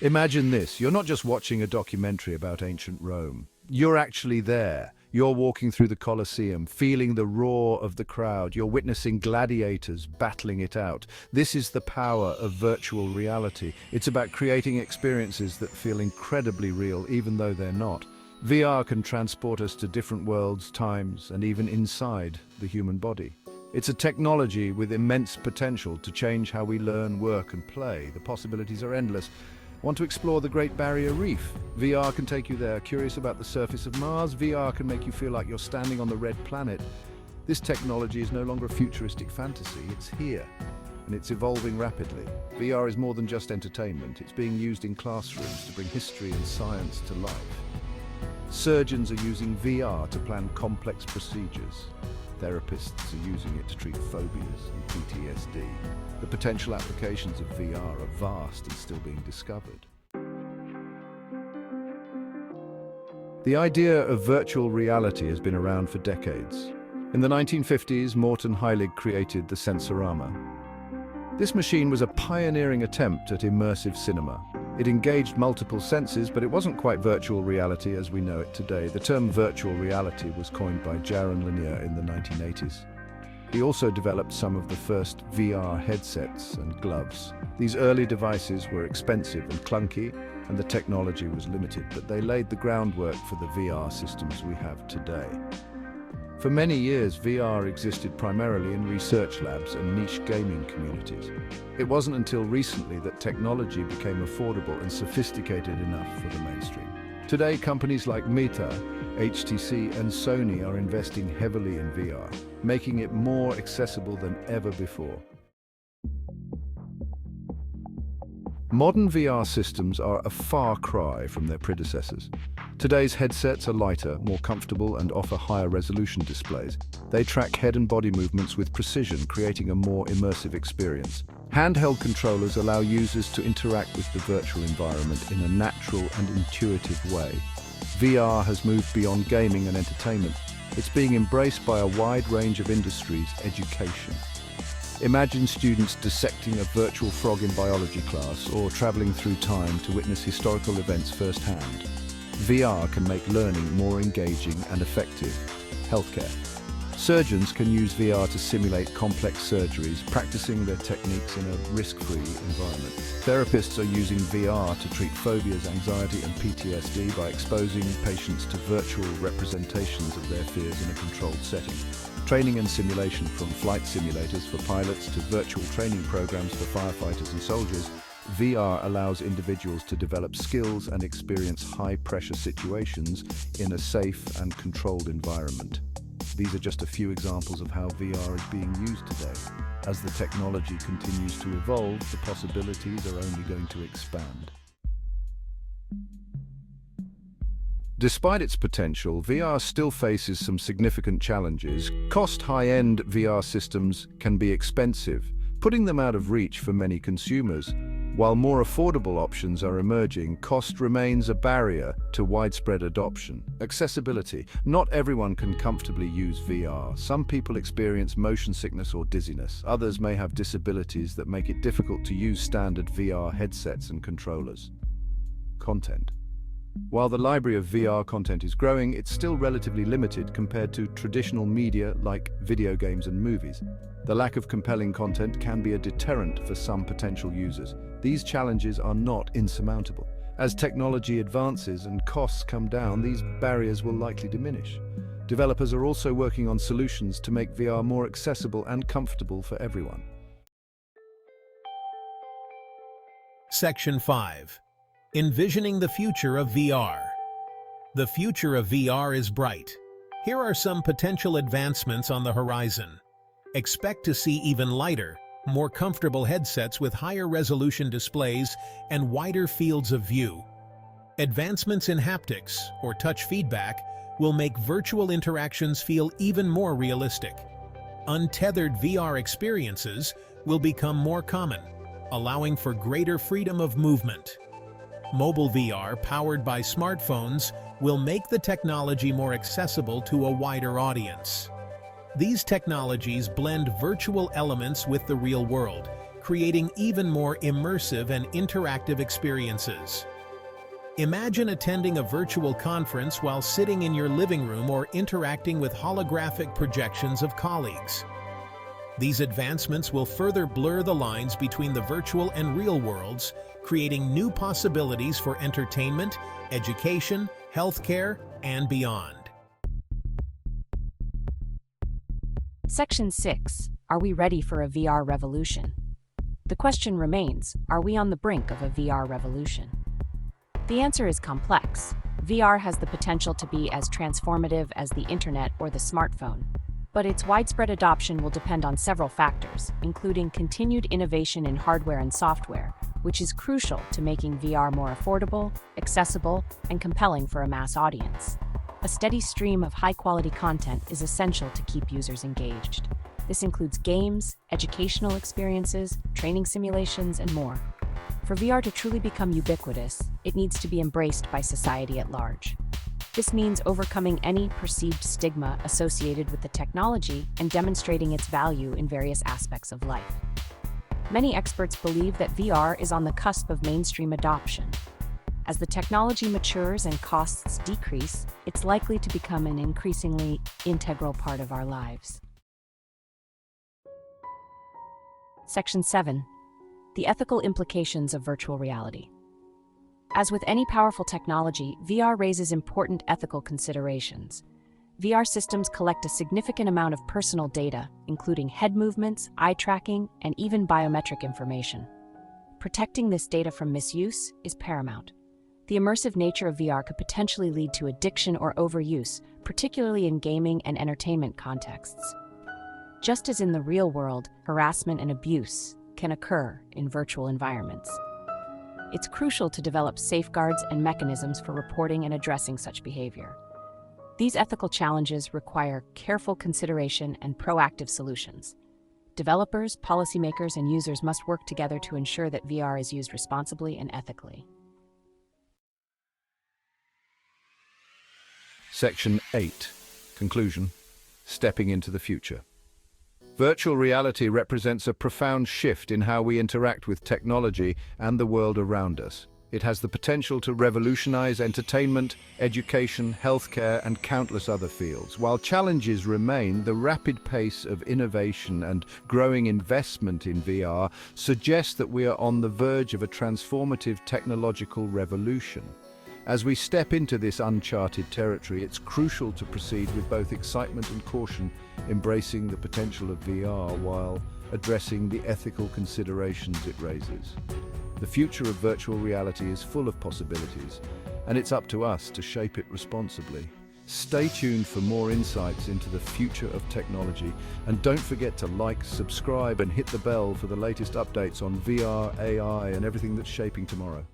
Imagine this, you're not just watching a documentary about ancient Rome. You're actually there. You're walking through the Colosseum, feeling the roar of the crowd. You're witnessing gladiators battling it out. This is the power of virtual reality. It's about creating experiences that feel incredibly real, even though they're not. VR can transport us to different worlds, times, and even inside the human body. It's a technology with immense potential to change how we learn, work, and play. The possibilities are endless. Want to explore the Great Barrier Reef? VR can take you there. Curious about the surface of Mars? VR can make you feel like you're standing on the red planet. This technology is no longer a futuristic fantasy, it's here, and it's evolving rapidly. VR is more than just entertainment, it's being used in classrooms to bring history and science to life. Surgeons are using VR to plan complex procedures. Therapists are using it to treat phobias and PTSD. The potential applications of VR are vast and still being discovered. The idea of virtual reality has been around for decades. In the 1950s, Morton Heilig created the Sensorama. This machine was a pioneering attempt at immersive cinema. It engaged multiple senses, but it wasn't quite virtual reality as we know it today. The term virtual reality was coined by Jaron Lanier in the 1980s. He also developed some of the first VR headsets and gloves. These early devices were expensive and clunky, and the technology was limited, but they laid the groundwork for the VR systems we have today. For many years, VR existed primarily in research labs and niche gaming communities. It wasn't until recently that technology became affordable and sophisticated enough for the mainstream. Today, companies like Meta, HTC, and Sony are investing heavily in VR, making it more accessible than ever before. Modern VR systems are a far cry from their predecessors. Today's headsets are lighter, more comfortable, and offer higher resolution displays. They track head and body movements with precision, creating a more immersive experience. Handheld controllers allow users to interact with the virtual environment in a natural and intuitive way. VR has moved beyond gaming and entertainment. It's being embraced by a wide range of industries, education. Imagine students dissecting a virtual frog in biology class or traveling through time to witness historical events firsthand. VR can make learning more engaging and effective. Healthcare. Surgeons can use VR to simulate complex surgeries, practicing their techniques in a risk-free environment. Therapists are using VR to treat phobias, anxiety, and PTSD by exposing patients to virtual representations of their fears in a controlled setting. Training and simulation, from flight simulators for pilots to virtual training programs for firefighters and soldiers, VR allows individuals to develop skills and experience high-pressure situations in a safe and controlled environment. These are just a few examples of how VR is being used today. As the technology continues to evolve, the possibilities are only going to expand. Despite its potential, VR still faces some significant challenges. High-end VR systems can be expensive, putting them out of reach for many consumers. While more affordable options are emerging, cost remains a barrier to widespread adoption. Accessibility. Not everyone can comfortably use VR. Some people experience motion sickness or dizziness. Others may have disabilities that make it difficult to use standard VR headsets and controllers. Content. While the library of VR content is growing, it's still relatively limited compared to traditional media like video games and movies. The lack of compelling content can be a deterrent for some potential users. These challenges are not insurmountable. As technology advances and costs come down, these barriers will likely diminish. Developers are also working on solutions to make VR more accessible and comfortable for everyone. Section 5. Envisioning the future of VR. The future of VR is bright. Here are some potential advancements on the horizon. Expect to see even lighter, more comfortable headsets with higher resolution displays and wider fields of view. Advancements in haptics, or touch feedback, will make virtual interactions feel even more realistic. Untethered VR experiences will become more common, allowing for greater freedom of movement. Mobile VR, powered by smartphones, will make the technology more accessible to a wider audience. These technologies blend virtual elements with the real world, creating even more immersive and interactive experiences. Imagine attending a virtual conference while sitting in your living room or interacting with holographic projections of colleagues. These advancements will further blur the lines between the virtual and real worlds, creating new possibilities for entertainment, education, healthcare, and beyond. Section 6. Are we ready for a VR revolution? The question remains, are we on the brink of a VR revolution? The answer is complex. VR has the potential to be as transformative as the internet or the smartphone, but its widespread adoption will depend on several factors, including continued innovation in hardware and software, which is crucial to making VR more affordable, accessible, and compelling for a mass audience. A steady stream of high-quality content is essential to keep users engaged. This includes games, educational experiences, training simulations, and more. For VR to truly become ubiquitous, it needs to be embraced by society at large. This means overcoming any perceived stigma associated with the technology and demonstrating its value in various aspects of life. Many experts believe that VR is on the cusp of mainstream adoption. As the technology matures and costs decrease, it's likely to become an increasingly integral part of our lives. Section 7. The ethical implications of virtual reality. As with any powerful technology, VR raises important ethical considerations. VR systems collect a significant amount of personal data, including head movements, eye tracking, and even biometric information. Protecting this data from misuse is paramount. The immersive nature of VR could potentially lead to addiction or overuse, particularly in gaming and entertainment contexts. Just as in the real world, harassment and abuse can occur in virtual environments. It's crucial to develop safeguards and mechanisms for reporting and addressing such behavior. These ethical challenges require careful consideration and proactive solutions. Developers, policymakers, and users must work together to ensure that VR is used responsibly and ethically. Section 8. Conclusion. Stepping into the future. Virtual reality represents a profound shift in how we interact with technology and the world around us. It has the potential to revolutionize entertainment, education, healthcare, and countless other fields. While challenges remain, the rapid pace of innovation and growing investment in VR suggests that we are on the verge of a transformative technological revolution. As we step into this uncharted territory, it's crucial to proceed with both excitement and caution, embracing the potential of VR while addressing the ethical considerations it raises. The future of virtual reality is full of possibilities, and it's up to us to shape it responsibly. Stay tuned for more insights into the future of technology, and don't forget to like, subscribe, and hit the bell for the latest updates on VR, AI, and everything that's shaping tomorrow.